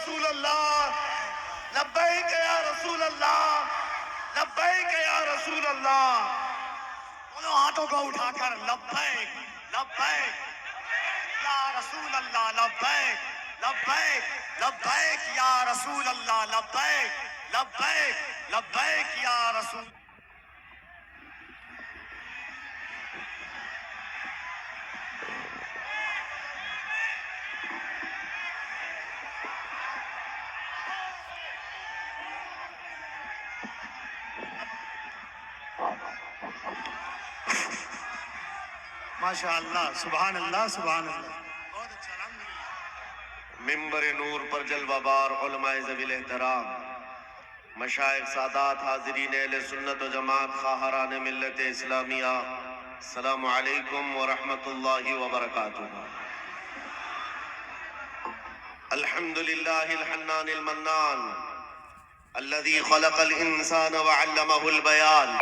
رسول اللہ لبیک یا رسول اللہ لبیک یا رسول اللہ. دونوں ہاتھوں کو اٹھا کر لبیک لبیک یا رسول اللہ لبیک لبیک لبیک یا رسول اللہ لبیک لبیک لبیک یا رسول. ماشاء اللہ سبحان اللہ سبحان اللہ. بہت اچھا الحمدللہ. ممبر نور پر جلوہ بار علماء ذوی الاحترام، مشائخ سادات، حاضرین اہل سنت و جماعت، خواہران ملت اسلامیہ، السلام علیکم ورحمۃ اللہ وبرکاتہ. الحمدللہ الحنان المنان الذي خلق الانسان وعلمه البيان،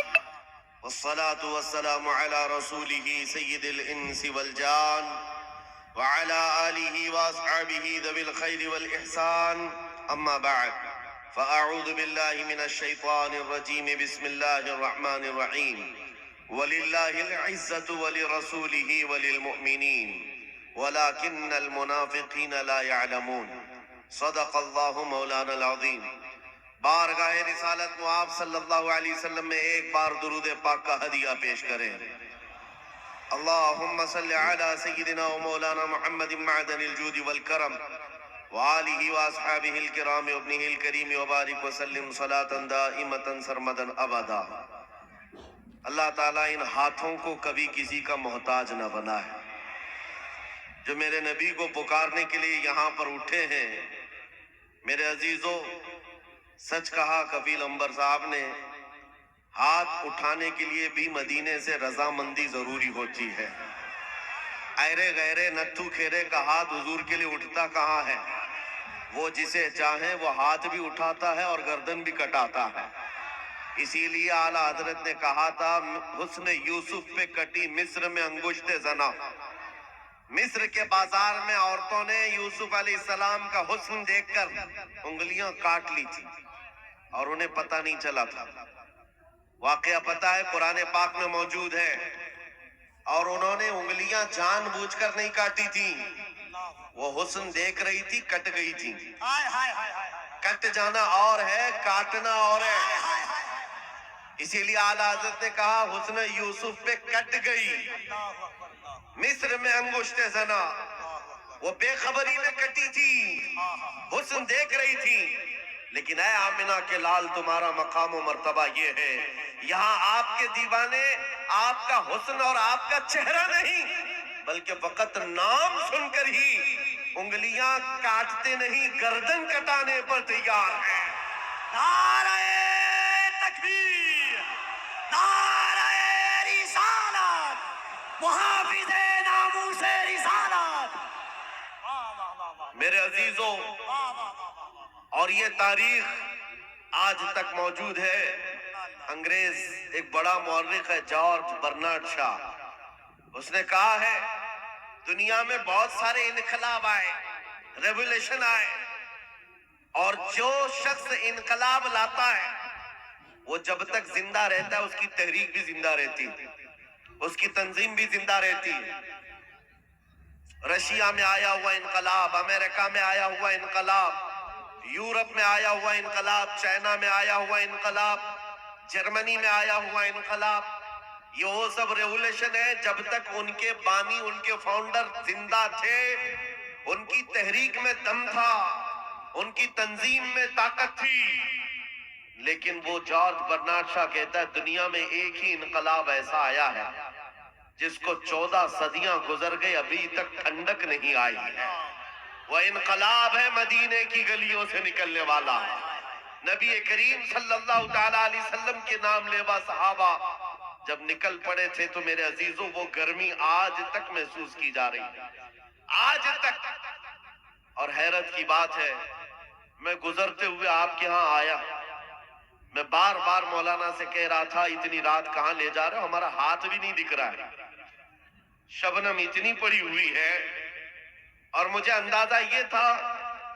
والصلاة والسلام على رسوله سيد الإنس والجان وعلى آله وأصحابه ذوي الخير والإحسان. أما بعد، فأعوذ بالله من الشيطان الرجيم. بسم الله الرحمن الرحيم. ولله العزة ولرسوله وللمؤمنين ولكن المنافقين لا يعلمون. صدق الله مولانا العظيم. بارگاہ رسالت معاب صلی اللہ علیہ وسلم میں ایک بار درود پاک کا ہدیہ پیش کریں. اللہم صلی علی سیدنا و مولانا محمد معدن الجود والکرم وآلہ واصحابہ الکرام وابنہ الکریم وبارک وسلم صلاة دائمتا سرمدا ابدا. اللہ تعالیٰ ان ہاتھوں کو کبھی کسی کا محتاج نہ بنا ہے، جو میرے نبی کو پکارنے کے لیے یہاں پر اٹھے ہیں. میرے عزیزوں، سچ کہا کفیل انبر صاحب نے، ہاتھ اٹھانے کے لیے بھی مدینے سے رضامندی ضروری ہوتی ہے. ایرے غیرے نتھو کھیرے کا ہاتھ حضور کے لیے اٹھتا کہاں ہے؟ وہ جسے چاہیں وہ ہاتھ بھی اٹھاتا ہے اور گردن بھی کٹاتا ہے. اسی لیے اعلیٰ حضرت نے کہا تھا، حسن یوسف پہ کٹی مصر میں انگشت زنا. مصر کے بازار میں عورتوں نے یوسف علیہ السلام کا حسن دیکھ کر انگلیاں کاٹ لی تھی اور انہیں پتہ نہیں چلا تھا. واقعہ پتہ ہے، قرآن پاک میں موجود ہے. اور انہوں نے انگلیاں جان بوجھ کر نہیں کاٹی تھی، وہ حسن دیکھ رہی تھی، کٹ گئی تھی. کٹ جانا اور ہے، کاٹنا اور ہے. اسی لیے اعلیٰ حضرت نے کہا حسن یوسف پہ کٹ گئی مصر میں انگشت زنا. وہ بے خبری میں کٹی تھی، حسن دیکھ رہی تھی. لیکن اے آمنہ کے لال، تمہارا مقام و مرتبہ یہ ہے، یہاں آپ کے دیوانے آپ کا حسن اور آپ کا چہرہ نہیں، بلکہ فقط نام سن کر ہی انگلیاں کاٹتے نہیں، گردن کٹانے پر تیار ہیں. نعرہ تکبیر، نعرہ رسالت، محافظ ناموس رسالت. میرے عزیزوں، اور یہ تاریخ آج تک موجود ہے. انگریز ایک بڑا مورخ ہے، جارج برنارڈ شاہ. اس نے کہا ہے دنیا میں بہت سارے انقلاب آئے، ریولیشن آئے، اور جو شخص انقلاب لاتا ہے وہ جب تک زندہ رہتا ہے اس کی تحریک بھی زندہ رہتی، اس کی تنظیم بھی زندہ رہتی. رشیا میں آیا ہوا انقلاب، امریکہ میں آیا ہوا انقلاب، یورپ میں آیا ہوا انقلاب، چائنا میں آیا ہوا انقلاب، جرمنی میں آیا ہوا انقلاب، یہ وہ سب ریولیشن ہے جب تک ان کے بانی، ان کے فاؤنڈر زندہ تھے، ان کی تحریک میں دم تھا، ان کی تنظیم میں طاقت تھی. لیکن وہ جارج برنارڈ شاہ کہتا ہے دنیا میں ایک ہی انقلاب ایسا آیا ہے جس کو 14 صدیاں گزر گئے، ابھی تک ٹھنڈک نہیں آئی ہے. وہ انقلاب ہے مدینے کی گلیوں سے نکلنے والا. نبی کریم صلی اللہ تعالیٰ علیہ وسلم کے نام لیوا صحابہ جب نکل پڑے تھے تو میرے عزیزوں وہ گرمی آج تک محسوس کی جا رہی ہے، آج تک. اور حیرت کی بات ہے، میں گزرتے ہوئے آپ کے ہاں آیا، میں بار بار مولانا سے کہہ رہا تھا اتنی رات کہاں لے جا رہے ہو، ہمارا ہاتھ بھی نہیں دکھ رہا ہے، شبنم اتنی پڑی ہوئی ہے. اور مجھے اندازہ یہ تھا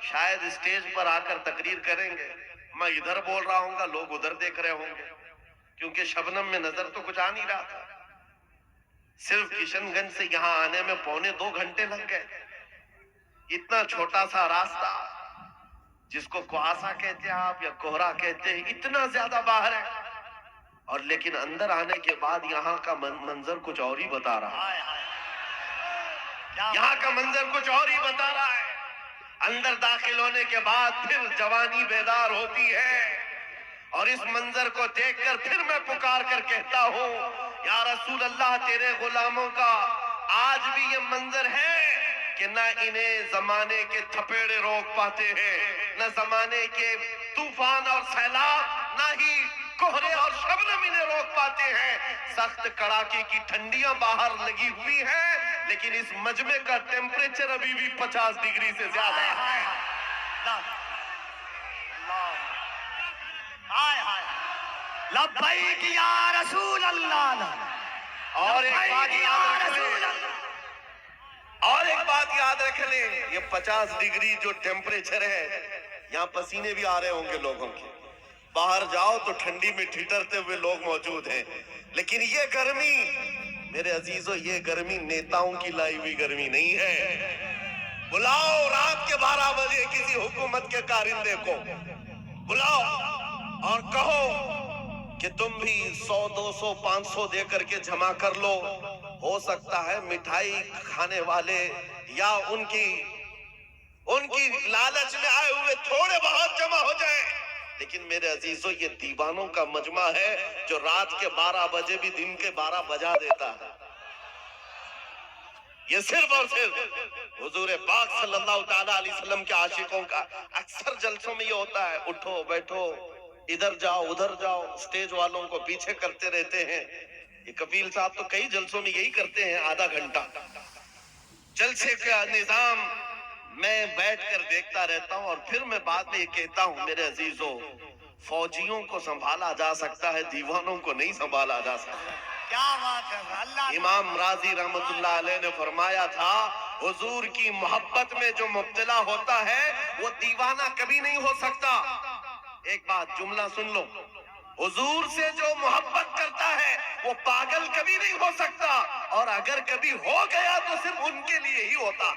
شاید اسٹیج پر آ کر تقریر کریں گے، میں ادھر بول رہا ہوں گا، لوگ ادھر دیکھ رہے ہوں گے، کیونکہ شبنم میں نظر تو کچھ آ نہیں رہا تھا۔ صرف کشن گنج سے یہاں آنے میں 2.25 گھنٹے لگ گئے۔ اتنا چھوٹا سا راستہ، جس کو کواسا کہتے ہیں آپ یا کوہرا کہتے ہیں، اتنا زیادہ باہر ہے، اور لیکن اندر آنے کے بعد یہاں کا منظر کچھ اور ہی بتا رہا ہے۔ یہاں کا منظر کچھ اور ہی بتا رہا ہے۔ اندر داخل ہونے کے بعد پھر جوانی بیدار ہوتی ہے، اور اس منظر کو دیکھ کر پھر میں پکار کر کہتا ہوں، یا رسول اللہ، تیرے غلاموں کا آج بھی یہ منظر ہے کہ نہ انہیں زمانے کے تھپیڑے روک پاتے ہیں، نہ زمانے کے طوفان اور سیلاب، نہ ہی کوہرے اور شبنم انہیں روک پاتے ہیں۔ سخت کڑاکے کی ٹھنڈیاں باہر لگی ہوئی ہیں، لیکن اس مجمع کا ٹیمپریچر ابھی بھی 50 ڈگری سے زیادہ ہے۔ لبیک یا رسول اللہ، اور ایک بات یاد رکھ لیں، اور ایک بات یاد رکھ لیں، یہ 50 ڈگری جو ٹیمپریچر ہے، یہاں پسینے بھی آ رہے ہوں گے لوگوں کے، باہر جاؤ تو ٹھنڈی میں ٹھٹرتے ہوئے لوگ موجود ہیں، لیکن یہ گرمی میرے عزیزو، یہ گرمی نیتاؤں کی لائی ہوئی گرمی نہیں ہے۔ بلاؤ رات کے 12 بجے کسی حکومت کے کارندے کو، بلاؤ اور کہو کہ تم بھی 100 200 500 دے کر کے جمع کر لو، ہو سکتا ہے مٹھائی کھانے والے یا ان کی لالچ میں آئے ہوئے تھوڑے بہت جمع ہو جائیں، لیکن میرے عزیزو، یہ دیوانوں کا مجمع ہے جو رات کے 12 بجے بھی دن کے 12 بجا دیتا ہے۔ یہ صرف اور صرف حضور پاک صلی اللہ تعالیٰ علیہ وسلم کے عاشقوں کا اکثر جلسوں میں یہ ہوتا ہے، اٹھو بیٹھو، ادھر جاؤ ادھر جاؤ، سٹیج والوں کو پیچھے کرتے رہتے ہیں۔ یہ کفیل صاحب تو کئی جلسوں میں یہی کرتے ہیں، آدھا گھنٹہ جلسے کا نظام میں بیٹھ کر دیکھتا رہتا ہوں، اور پھر میں بعد میں یہ کہتا ہوں، میرے عزیزو، فوجیوں کو سنبھالا جا سکتا ہے، دیوانوں کو نہیں سنبھالا جا سکتا۔ کیا بات ہے اللہ! امام راضی رحمت اللہ علیہ نے فرمایا تھا، حضور کی محبت میں جو مبتلا ہوتا ہے وہ دیوانہ کبھی نہیں ہو سکتا۔ ایک بات جملہ سن لو، حضور سے جو محبت کرتا ہے وہ پاگل کبھی نہیں ہو سکتا، اور اگر کبھی ہو گیا تو صرف ان کے لیے ہی ہوتا،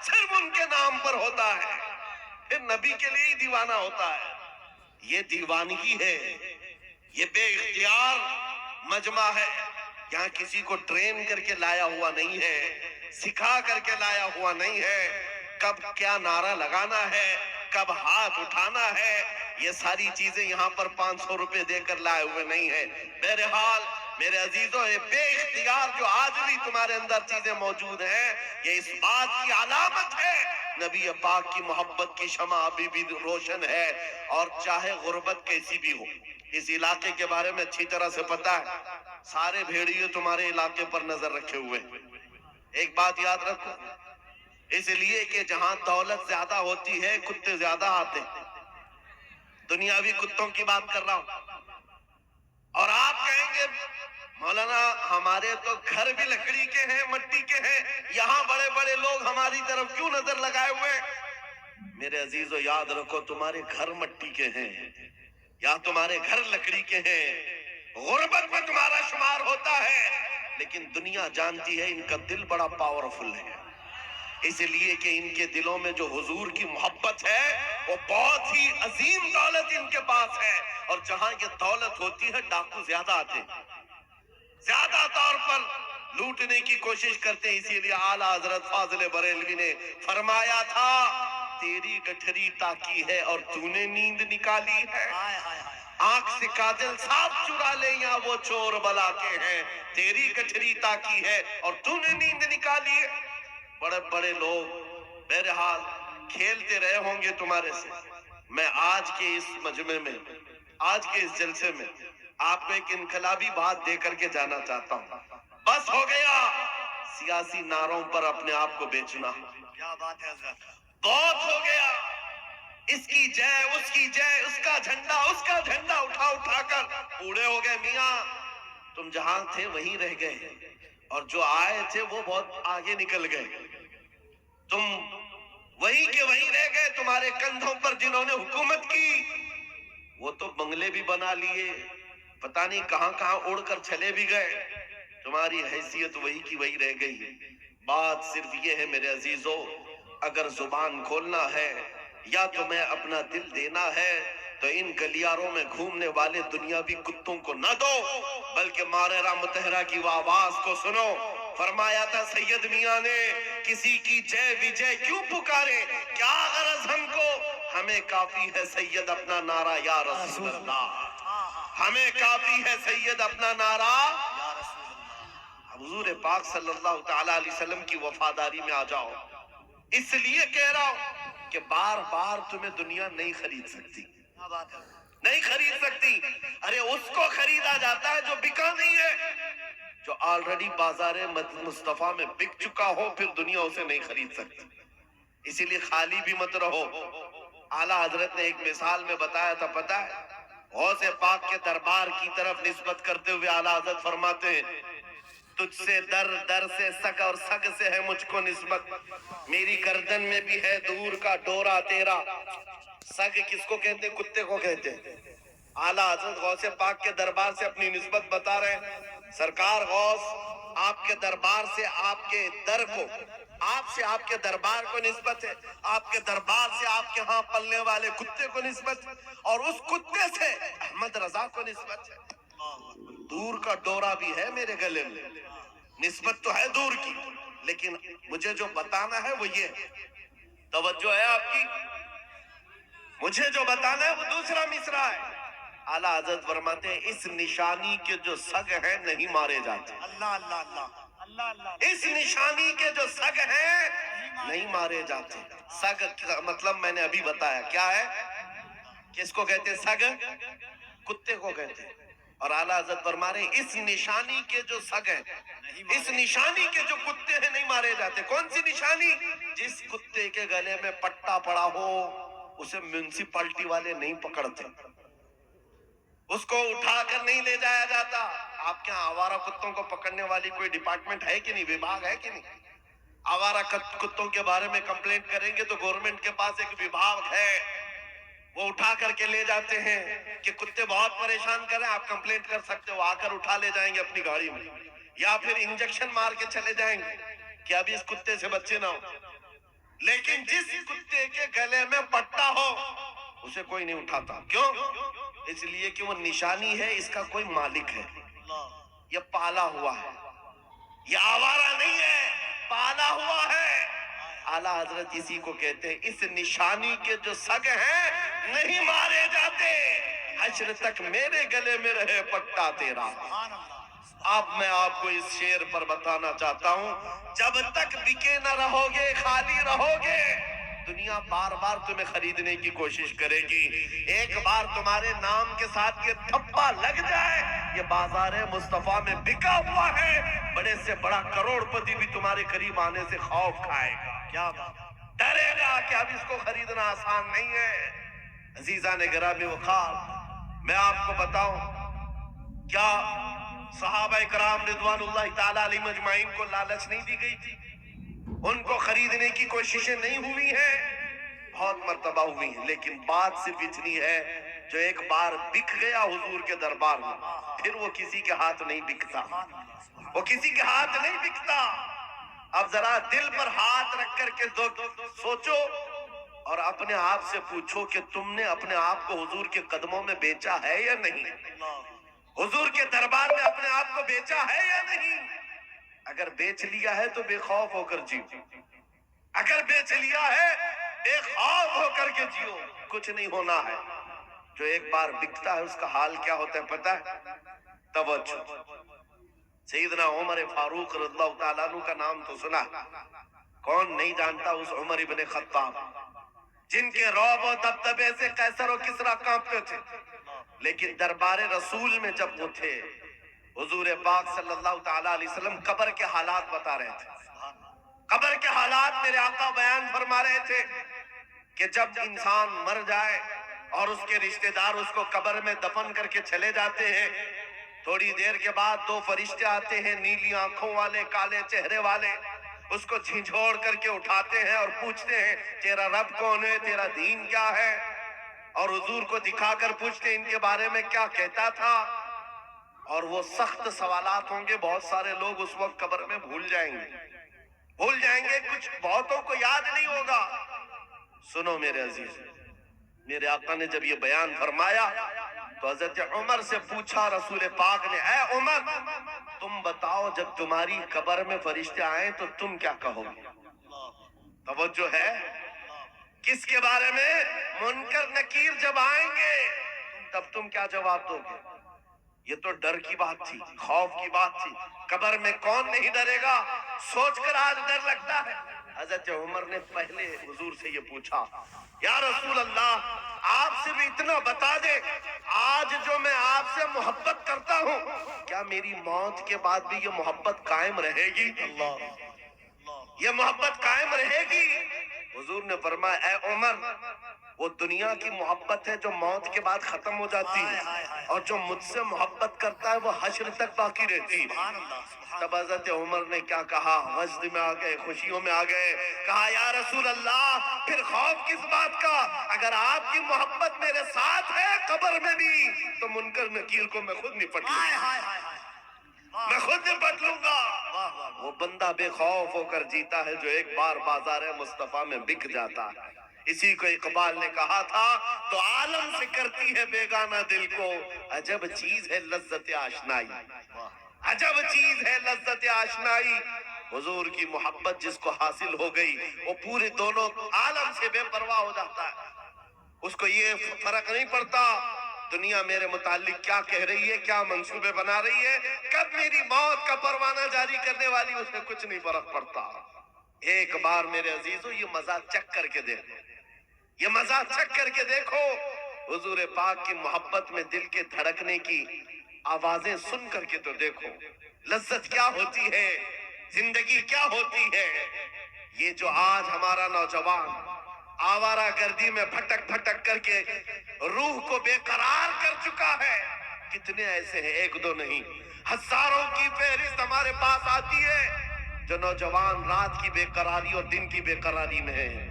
صرف ان کے نام پر ہوتا ہے، پھر نبی کے لیے ہی دیوانہ ہوتا ہے۔ یہ دیوانگی ہے، یہ بے اختیار مجمع ہے، یہاں کسی کو ٹرین کر کے لایا ہوا نہیں ہے، سکھا کر کے لایا ہوا نہیں ہے، کب کیا نعرہ لگانا ہے، کب ہاتھ اٹھانا ہے، یہ ساری چیزیں یہاں پر 500 روپے دے کر لائے ہوئے نہیں ہیں۔ بہرحال میرے عزیزوں، یہ بے اختیار جو آج بھی تمہارے اندر چیزیں موجود ہیں، یہ اس بات کی علامت ہے نبی پاک کی محبت کی شمع ابھی بھی روشن ہے، اور چاہے غربت کیسی بھی ہو۔ اس علاقے کے بارے میں اچھی طرح سے پتا ہے، سارے بھیڑیے تمہارے علاقے پر نظر رکھے ہوئے۔ ایک بات یاد رکھو، اس لیے کہ جہاں دولت زیادہ ہوتی ہے کتے زیادہ آتے ہیں۔ دنیاوی کتوں کی بات کر رہا ہوں، اور آپ کہیں گے مولانا ہمارے تو گھر بھی لکڑی کے ہیں، مٹی کے ہیں، یہاں بڑے بڑے لوگ ہماری طرف کیوں نظر لگائے ہوئے؟ میرے عزیزو یاد رکھو، تمہارے گھر مٹی کے ہیں یا تمہارے گھر لکڑی کے ہیں، غربت میں تمہارا شمار ہوتا ہے، لیکن دنیا جانتی ہے ان کا دل بڑا پاورفل ہے، اس لیے کہ ان کے دلوں میں جو حضور کی محبت ہے وہ بہت ہی عظیم دولت ان کے پاس ہے، اور جہاں یہ دولت ہوتی ہے ڈاکو زیادہ آتے ہیں، زیادہ طور پر لوٹنے کی کوشش کرتے ہیں۔ اسی لیے اعلیٰ حضرت فاضل بریلوی نے فرمایا تھا، تیری گٹھری تاکی ہے اور تو نے نیند نکالی ہے، آنکھ سے کاجل صاف چرا لے یا وہ چور بلا کے ہیں، تیری گٹھری تاکی ہے اور تو نے نیند نکالی ہے۔ بڑے بڑے لوگ بہرحال کھیلتے رہے ہوں گے تمہارے سے۔ میں آج کے اس مجمع میں، آج کے اس جلسے میں آپ کو ایک انقلابی بات دے کر کے جانا چاہتا ہوں، بس ہو گیا سیاسی نعروں پر اپنے آپ کو بیچنا۔ کیا بات ہے حضرت! بہت ہو گیا اس کی جے اس کی جے، اس کا جھنڈا اٹھا اٹھا کر بوڑھے ہو گئے۔ میاں تم جہاں تھے وہیں رہ گئے، اور جو آئے تھے وہ بہت آگے نکل گئے، تم وہی کے وہی رہ گئے تمہارے کندھوں پر جنہوں نے حکومت کی، وہ تو بنگلے بھی بنا لیے، پتہ نہیں کہاں کہاں اڑ کر چلے بھی گئے، تمہاری حیثیت وہی کی وہی رہ گئی۔ بات صرف یہ ہے میرے عزیزو، اگر زبان کھولنا ہے یا تمہیں اپنا دل دینا ہے تو ان گلیاروں میں گھومنے والے دنیاوی کتوں کو نہ دو، بلکہ ماررہ متحرہ کی وہ آواز کو سنو۔ فرمایا تھا سید میاں نے، کسی کی جے وجے کیوں پکارے، کیا غرض ہم کو، ہمیں کافی ہے سید اپنا نعرہ یا رسول اللہ، ہمیں کافی ہے سید اپنا نعرہ۔ حضور پاک صلی اللہ تعالیٰ علیہ وسلم کی وفاداری میں آ جاؤ۔ اس لیے کہہ رہا ہوں کہ بار بار تمہیں دنیا نہیں خرید سکتی، نہیں خرید سکتی۔ ارے اس کو خریدا جاتا ہے جو بکا نہیں ہے، جو آلریڈی بازار مصطفیٰ میں بک چکا ہو، پھر دنیا اسے نہیں خرید سکتی۔ اسی لیے خالی بھی مت رہو۔ اعلیٰ حضرت نے ایک مثال میں بتایا تھا، پتہ ہے غوث پاک کے دربار کی طرف نسبت کرتے ہوئے اعلیٰ حضرت فرماتے ہیں، تجھ سے در در سے سگ اور سگ سے ہے مجھ کو نسبت، میری گردن میں بھی ہے دور کا ڈورا تیرا۔ سگ کس کو کہتے ہیں؟ کتے کو کہتے ہیں۔ اعلیٰ حضرت غوث پاک کے دربار سے اپنی نسبت بتا رہے ہیں، سرکار غوث آپ کے دربار سے آپ کے در کو، آپ سے آپ کے دربار کو نسبت ہے، آپ کے دربار سے آپ کے ہاں پلنے والے کتے کو نسبت ہے، اور اس کتے سے احمد رضا کو نسبت ہے۔ دور کا ڈورا بھی ہے میرے گلے میں، نسبت تو ہے دور کی، لیکن مجھے جو بتانا ہے وہ یہ ہے، توجہ ہے آپ کی، مجھے جو بتانا ہے وہ دوسرا مصرع ہے۔ اعلیٰ حضرت فرماتے ہیں، اس نشانی کے جو سگ ہیں نہیں مارے جاتے، اللہ اللہ اللہ اللہ اللہ، اس نشانی کے جو سگ ہیں نہیں مارے جاتے۔ سگ کا مطلب میں نے ابھی بتایا کیا ہے، کس کو کہتے ہیں؟ سگ کتے کو کہتے ہیں۔ اور اعلیٰ حضرت فرما رہے ہیں، اس نشانی کے جو سگ ہیں، اس نشانی کے جو کتے ہیں نہیں مارے جاتے۔ کون سی نشانی؟ جس کتے کے گلے میں پٹا پڑا ہو اسے میونسپلٹی والے نہیں پکڑتے، اس کو اٹھا کر نہیں لے جایا جاتا۔ آپ کے ہاں آوارہ کتوں کو پکڑنے والی کوئی ڈپارٹمنٹ ہے کہ نہیں، وبھاگ ہے کہ نہیں؟ آوارہ کتوں کے بارے میں کمپلینٹ کریں گے تو گورنمنٹ کے پاس ایک وبھاگ ہے، وہ اٹھا کر کے لے جاتے ہیں کہ کتے بہت پریشان کر رہے ہیں، آپ کمپلینٹ کر سکتے ہو، آ کر اٹھا لے جائیں گے اپنی گاڑی میں، یا پھر انجیکشن مار کے چلے جائیں گے کہ ابھی اس کتے سے بچے نہ ہو۔ لیکن جس کتے کے گلے میں پٹا ہو اسے کوئی نہیں اٹھاتا، کیوں؟ اس لیے کہ وہ نشانی ہے، اس کا کوئی مالک ہے، یہ پالا ہوا ہے، یہ آوارہ نہیں ہے، پالا ہوا ہے۔ اعلیٰ حضرت اسی کو کہتے ہیں، اس نشانی کے جو سگ ہیں نہیں مارے جاتے، حشر تک میرے گلے میں رہے پٹا تیرا۔ اب میں آپ کو اس شعر پر بتانا چاہتا ہوں، جب تک بکے نہ رہو گے، خالی رہو گے، دنیا بار بار تمہیں خریدنے کی کوشش کرے گی۔ ایک بار تمہارے نام کے ساتھ یہ تھپا لگ جائے، یہ بازار مصطفیٰ میں بکا ہوا ہے، بڑے سے بڑا کروڑ پتی بھی تمہارے قریب آنے سے خوف کھائے گا، کیا بات، ڈرے گا کہ اب اس کو خریدنا آسان نہیں ہے۔ عزیزان گرامی وقار، میں آپ کو بتاؤں، کیا صحابہ کرام رضوان اللہ تعالیٰ علیہ مجمعین کو لالچ نہیں دی گئی تھی؟ ان کو خریدنے کی کوششیں نہیں ہوئی ہیں؟ بہت مرتبہ ہوئی ہیں، لیکن بات صرف اتنی ہے، جو ایک بار بک گیا حضور کے دربار میں پھر وہ کسی کے ہاتھ نہیں بکتا، وہ کسی کے ہاتھ نہیں بکتا۔ اب ذرا دل پر ہاتھ رکھ کر کے سوچو اور اپنے آپ سے پوچھو کہ تم نے اپنے آپ کو حضور کے قدموں میں بیچا ہے یا نہیں؟ حضور کے دربار میں اپنے آپ کو بیچا ہے یا نہیں؟ اگر بیچ لیا ہے تو بے خوف ہو کر جیو، اگر بیچ لیا ہے بے خوف ہو کر کے جیو، کچھ نہیں ہونا ہے۔ جو ایک بار بکتا ہے اس کا حال کیا ہوتا ہے پتہ ہے؟ توجہ، سیدنا عمر فاروق رضی اللہ تعالیٰ عنہ کا نام تو سنا، کون نہیں جانتا اس عمر ابن خطاب، جن کے رعب و دبدبے سے قیصر و کسریٰ کانپتے تھے، لیکن دربار رسول میں جب وہ تھے، حضور پاک صلی اللہ تعالیٰ علیہ وسلم قبر کے حالات بتا رہے تھے، قبر کے حالات میرے آقا بیان فرما رہے تھے کہ جب انسان مر جائے اور اس کے رشتہ دار اس کو قبر میں دفن کر کے چلے جاتے ہیں، تھوڑی دیر کے بعد دو فرشتے آتے ہیں، نیلی آنکھوں والے، کالے چہرے والے، اس کو جھنجھوڑ کر کے اٹھاتے ہیں اور پوچھتے ہیں تیرا رب کون ہے، تیرا دین کیا ہے، اور حضور کو دکھا کر پوچھتے ہیں ان کے بارے میں کیا کہتا تھا. اور وہ سخت سوالات ہوں گے. بہت سارے لوگ اس وقت قبر میں بھول جائیں گے، کچھ بہتوں کو یاد نہیں ہوگا. سنو میرے عزیز، میرے آقا نے جب یہ بیان فرمایا تو حضرت عمر سے پوچھا رسول پاک نے، اے عمر تم بتاؤ جب تمہاری قبر میں فرشتے آئیں تو تم کیا کہو گے؟ توجہ ہے کس کے بارے میں؟ منکر نکیر جب آئیں گے تب تم کیا جواب دو گے؟ یہ تو ڈر کی بات تھی، خوف کی بات تھی. قبر میں کون نہیں ڈرے گا؟ سوچ کر آج ڈر لگتا ہے. حضرت عمر نے پہلے حضور سے یہ پوچھا، یا رسول اللہ آپ سے بھی اتنا بتا دے، آج جو میں آپ سے محبت کرتا ہوں کیا میری موت کے بعد بھی یہ محبت قائم رہے گی؟ یہ محبت قائم رہے گی؟ حضور نے فرمایا، اے عمر وہ دنیا کی محبت ہے جو موت کے بعد ختم ہو جاتی ہے، اور جو مجھ سے محبت کرتا ہے وہ حشر تک باقی رہتی ہے. تب حضرت عمر نے کیا کہا؟ وجد میں آ گئے، خوشیوں میں آ گئے. کہا یا رسول اللہ پھر خوف کس بات کا؟ اگر آپ کی محبت میرے ساتھ ہے قبر میں بھی تو منکر نکیر کو میں خود نپٹ لوں گا، میں خود نپٹ لوں گا. وہ بندہ بے خوف ہو کر جیتا ہے جو ایک بار بازار مصطفیٰ میں بک جاتا ہے. اسی کو اقبال نے کہا تھا، تو عالم سے کرتی ہے بیگانہ دل کو، عجب چیز ہے لذت آشنائی، عجب چیز ہے لذت آشنائی. حضور کی محبت جس کو حاصل ہو گئی وہ پورے دونوں عالم سے بے پرواہ ہو جاتا ہے. اس کو یہ فرق نہیں پڑتا دنیا میرے متعلق کیا کہہ رہی ہے، کیا منصوبے بنا رہی ہے، کب میری موت کا پروانہ جاری کرنے والی، اسے کچھ نہیں فرق پڑتا. ایک بار میرے عزیزو یہ مزہ چکھ کر کے دیکھو، یہ مزہ چکھ کر کے دیکھو. حضور پاک کی محبت میں دل کے دھڑکنے کی آوازیں سن کر کے تو دیکھو لذت کیا ہوتی ہے، زندگی کیا ہوتی ہے. یہ جو آج ہمارا نوجوان آوارہ گردی میں بھٹک بھٹک کر کے روح کو بے قرار کر چکا ہے، کتنے ایسے ہیں، ایک دو نہیں، ہزاروں کی فہرست ہمارے پاس آتی ہے جو نوجوان رات کی بے قراری اور دن کی بے قراری میں ہیں.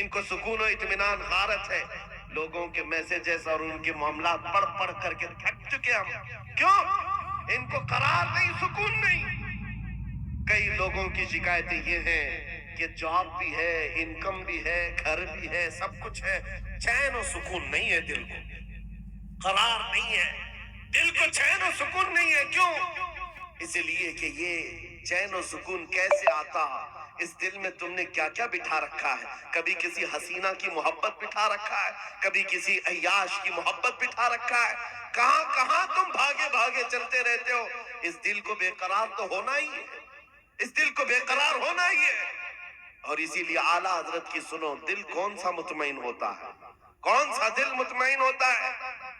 ان کو سکون و اطمینان غارت ہے. لوگوں کے میسیجز اور ان کے معاملات پڑھ پڑھ کر کے تھک چکے ہم. کیوں؟ ان کو قرار نہیں، سکون نہیں. کئی لوگوں کی شکایتیں یہ ہیں کہ جاب بھی ہے، انکم بھی ہے، گھر بھی ہے، سب کچھ ہے، چین و سکون نہیں ہے، دل کو قرار نہیں ہے، دل کو چین و سکون نہیں ہے. کیوں؟ اس لیے کہ یہ چین و سکون کیسے آتا؟ اس دل میں تم نے کیا کیا بٹھا رکھا ہے. کبھی کسی حسینہ کی محبت بٹھا رکھا ہے، کبھی کسی عیاش کی محبت بٹھا رکھا ہے. کہاں کہاں تم بھاگے بھاگے چلتے رہتے ہو. اس دل کو بے قرار تو ہونا ہی ہے، اس دل کو بے قرار ہونا ہی ہے. اور اسی لیے اعلیٰ حضرت کی سنو، دل کون سا مطمئن ہوتا ہے؟ کون سا دل مطمئن ہوتا ہے؟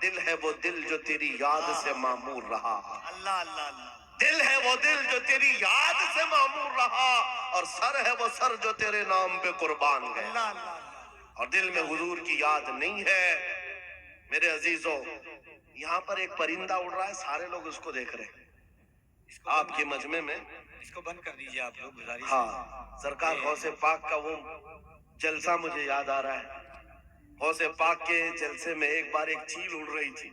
دل ہے وہ دل جو تیری یاد سے معمور رہا. اللہ اللہ اللہ. دل ہے وہ دل جو تیری یاد سے معمور رہا، اور سر ہے وہ سر جو تیرے نام پہ قربان گئے. اللہ اللہ. اور دل میں حضور کی یاد نہیں ہے. میرے عزیزو یہاں پر ایک پرندہ اڑ رہا ہے، سارے لوگ اس کو دیکھ رہے ہیں. آپ کے مجمع میں اس کو بند کر دیجئے آپ لوگ، گزارش. ہاں سرکار غوث پاک کا وہ جلسہ مجھے یاد آ رہا ہے. غوث پاک کے جلسے میں ایک بار ایک چیل اڑ رہی تھی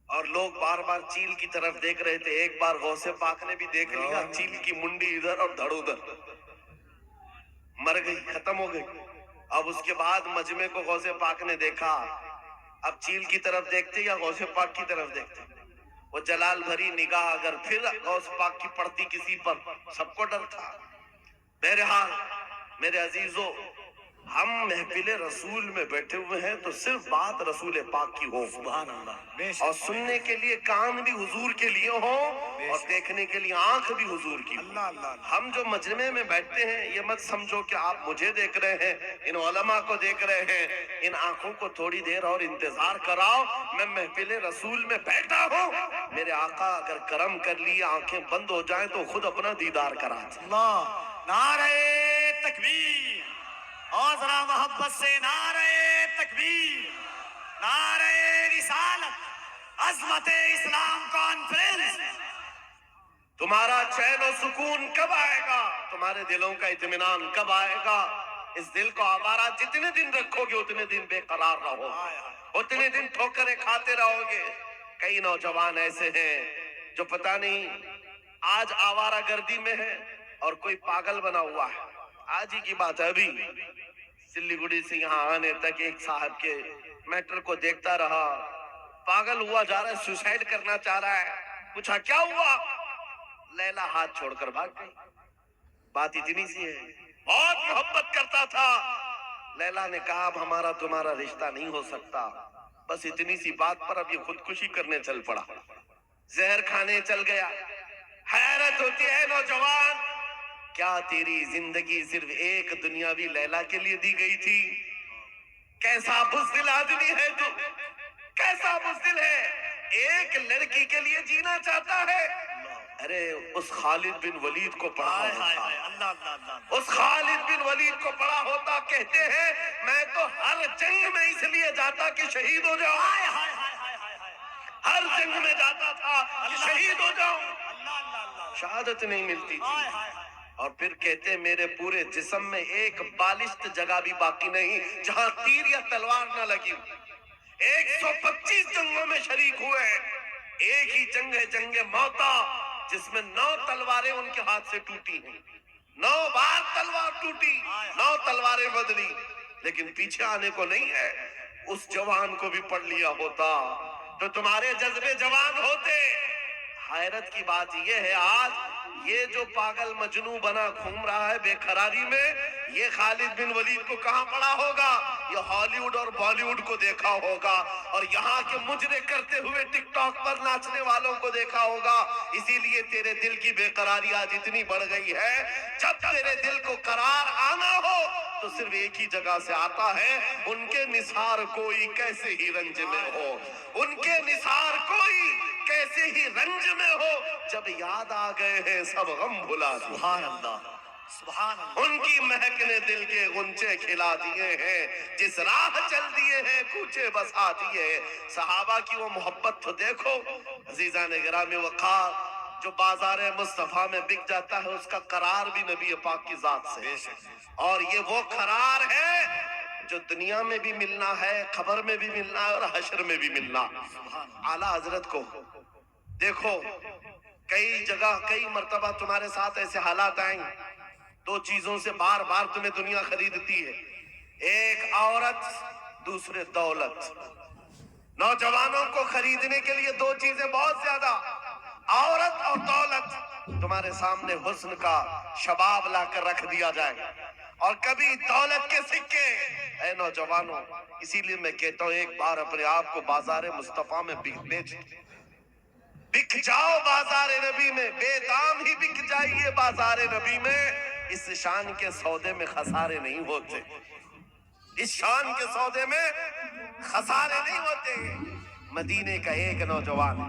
اور لوگ بار بار چیل کی طرف دیکھ رہے تھے. ایک بار غوث پاک نے بھی دیکھ لیا، چیل کی منڈی ادھر اور دھڑ ادھر، مر گئی، ختم ہو گئی. اب اس کے بعد مجمع کو غوث پاک نے دیکھا. اب چیل کی طرف دیکھتے یا غوث پاک کی طرف دیکھتے؟ وہ جلال بھری نگاہ اگر پھر غوث پاک کی پڑتی کسی پر، سب کو ڈر تھا. بہرحال میرے عزیزو ہم محفل رسول میں بیٹھے ہوئے ہیں تو صرف بات رسول پاک کی ہو، سبحان اللہ، اور سننے کے لیے کان بھی حضور کے لیے ہوں اور دیکھنے کے لیے آنکھ بھی حضور کی. اللہ اللہ. ہم جو مجمع میں بیٹھتے ہیں یہ مت سمجھو کہ آپ مجھے دیکھ رہے ہیں، ان علماء کو دیکھ رہے ہیں. ان آنکھوں کو تھوڑی دیر اور انتظار کراؤ. میں محفل رسول میں بیٹھا ہوں، میرے آقا اگر کرم کر لیے آنکھیں بند ہو جائیں تو خود اپنا دیدار کراتے. اللہ. نعرہ تکبیر، اور ذرا محبت سے نعرہ تکبیر، نعرہ رسالت، عظمت اسلام کانفرنس. تمہارا چین و سکون کب آئے گا؟ تمہارے دلوں کا اطمینان کب آئے گا؟ اس دل کو آوارہ جتنے دن رکھو گے اتنے دن بے قرار رہو گے، اتنے دن ٹھوکریں کھاتے رہو گے۔ کئی نوجوان ایسے ہیں جو پتہ نہیں آج آوارہ گردی میں ہے اور کوئی پاگل بنا ہوا ہے۔ آج ہی کی بات ہے، ابھی سلیگوڑی سے یہاں آنے تک ایک صاحب کے میٹر کو دیکھتا رہا، پاگل ہوا جا رہا ہے، سوسائیڈ کرنا چاہ رہا ہے۔ پوچھا کیا ہوا؟ لیلا ہاتھ چھوڑ کر بھاگ گئی۔ بات اتنی سی ہے، بہت محبت کرتا تھا۔ لیلا نے کہا اب ہمارا تمہارا رشتہ نہیں ہو سکتا، بس اتنی سی بات پر اب یہ خودکشی کرنے چل پڑا، زہر کھانے چل گیا۔ حیرت ہوتی ہے نوجوان، کیا تیری زندگی صرف ایک دنیاوی لیلا کے لیے دی گئی تھی؟ کیسا بزدل آدمی ہے تو، کیسا بزدل ہے، ایک لڑکی کے لیے جینا چاہتا ہے۔ ارے اس خالد بن ولید کو پڑھا ہوتا، اس خالد بن ولید کو پڑھا ہوتا، کہتے ہیں میں تو ہر جنگ میں اس لیے جاتا کہ شہید ہو جاؤں، ہر جنگ میں جاتا تھا کہ شہید ہو جاؤں، شہادت نہیں ملتی تھی۔ اور پھر کہتے میرے پورے جسم میں ایک بالشت جگہ بھی باقی نہیں جہاں تیر یا تلوار نہ لگی۔ 125 جنگوں میں شریک ہوئے، ایک ہی جنگ ہے جنگ موتا جس میں 9 تلواریں ان کے ہاتھ سے ٹوٹی ہیں، 9 بار تلوار ٹوٹی، 9 تلواریں بدلی، لیکن پیچھے آنے کو نہیں ہے۔ اس جوان کو بھی پڑھ لیا ہوتا تو تمہارے جذبے جوان ہوتے۔ حیرت کی بات یہ ہے آج یہ جو پاگل مجنوں بنا گھوم رہا ہے بے قراری میں، یہ خالد بن ولید کو کہاں پڑا ہوگا؟ یہ ہالی ووڈ اور بالی ووڈ کو دیکھا ہوگا، اور یہاں کے مجرے کرتے ہوئے ٹک ٹاک پر ناچنے والوں کو دیکھا ہوگا۔ اسی لیے تیرے دل کی بے قراری آج اتنی بڑھ گئی ہے۔ جب تیرے دل کو قرار آنا ہو تو صرف ایک ہی جگہ سے آتا ہے، ان کے نثار کوئی کیسے ہی رنج میں ہو، ان کے نثار کوئی کیسے ہی رنج میں ہو، جب یاد آ گئے ہیں سب غم بھلا دیا۔ سبحان اللہ، سبحان اللہ۔ ان کی مہک نے دل کے غنچے کھلا دیے ہیں، جس راہ چل دیے ہیں کوچے بسا دیے ہیں۔ صحابہ کی وہ محبت تو دیکھو۔ عزیزان گرامی وقار، جو بازار مصطفیٰ میں بک جاتا ہے اس کا قرار بھی نبی پاک کی ذات سے، اور یہ وہ قرار ہے جو دنیا میں بھی ملنا ہے، قبر میں بھی ملنا ہے اور حشر میں بھی ملنا۔ اعلیٰ حضرت کو دیکھو، کئی جگہ کئی مرتبہ تمہارے ساتھ ایسے حالات آئیں، 2 چیزوں سے بار بار تمہیں دنیا خریدتی ہے، ایک عورت، دوسرے دولت۔ نوجوانوں کو خریدنے کے لیے 2 چیزیں بہت زیادہ، عورت اور دولت۔ تمہارے سامنے حسن کا شباب لا کر رکھ دیا جائے اور کبھی دولت کے سکے۔ اے نوجوانوں، اسی لیے میں کہتا ہوں ایک بار اپنے آپ کو بازار مصطفیٰ میں بیچ بک جاؤ، بازار نبی میں بے دام ہی بک جائیے۔ بازار نبی میں اس شان کے سودے میں خسارے نہیں ہوتے، اس شان کے سودے میں خسارے نہیں ہوتے۔ مدینے کا ایک نوجوان